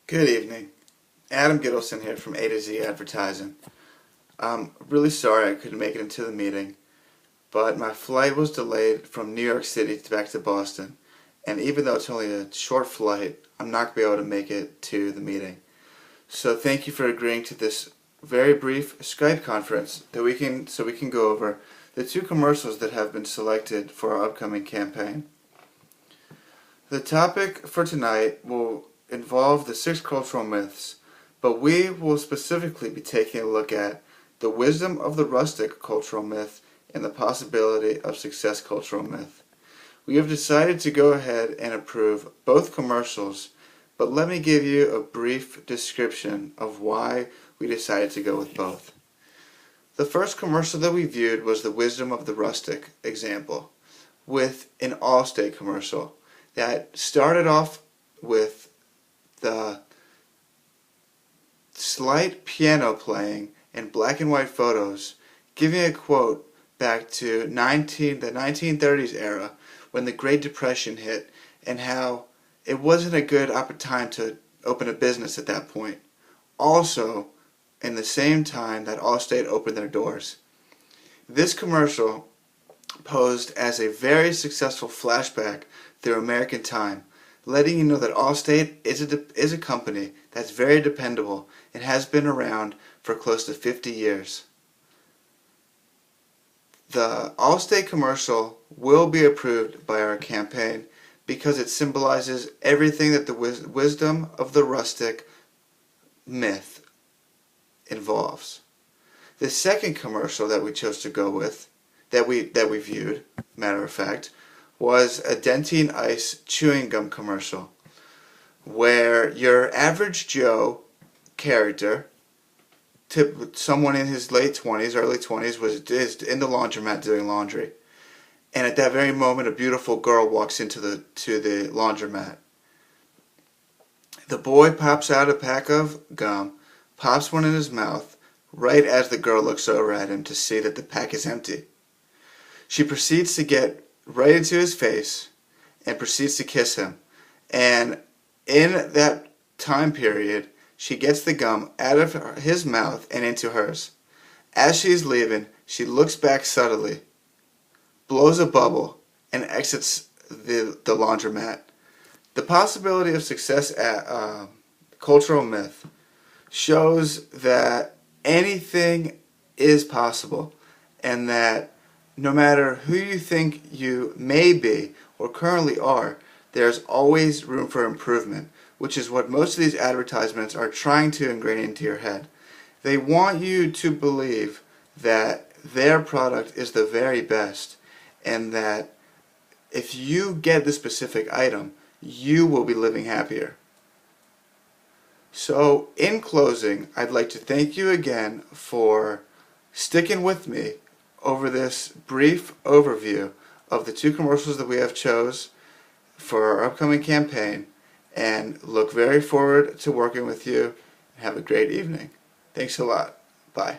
Good evening. Adam Gittleson here from A to Z Advertising. I'm really sorry I couldn't make it into the meeting, but my flight was delayed from New York City back to Boston, and even though it's only a short flight, I'm not going to be able to make it to the meeting. So thank you for agreeing to this very brief Skype conference so we can go over the two commercials that have been selected for our upcoming campaign. The topic for tonight will involve the 6 cultural myths, but we will specifically be taking a look at the wisdom of the rustic cultural myth and the possibility of success cultural myth. We have decided to go ahead and approve both commercials, but let me give you a brief description of why we decided to go with both. The first commercial that we viewed was the wisdom of the rustic example, with an Allstate commercial that started off with the slight piano playing and black and white photos, giving a quote back to the 1930s era when the Great Depression hit and how it wasn't a good time to open a business at that point. Also, in the same time that Allstate opened their doors. This commercial posed as a very successful flashback through American time, letting you know that Allstate is a company that's very dependable and has been around for close to 50 years. The Allstate commercial will be approved by our campaign because it symbolizes everything that the wisdom of the rustic myth involves. The second commercial that we chose to go with, that we viewed, matter of fact, was a Dentine Ice chewing gum commercial, where your average Joe character, someone in his late 20s, early 20s, is in the laundromat doing laundry, and at that very moment, a beautiful girl walks into the laundromat. The boy pops out a pack of gum, pops one in his mouth, right as the girl looks over at him to see that the pack is empty. She proceeds to get right into his face and proceeds to kiss him. And in that time period, she gets the gum out of his mouth and into hers. As she's leaving, she looks back subtly, blows a bubble, and exits the laundromat. The possibility of success at cultural myth shows that anything is possible, and that no matter who you think you may be or currently are, there's always room for improvement, which is what most of these advertisements are trying to ingrain into your head. They want you to believe that their product is the very best, and that if you get the specific item, you will be living happier. So, in closing, I'd like to thank you again for sticking with me over this brief overview of the two commercials that we have chose for our upcoming campaign, and look very forward to working with you. Have a great evening. Thanks a lot. Bye.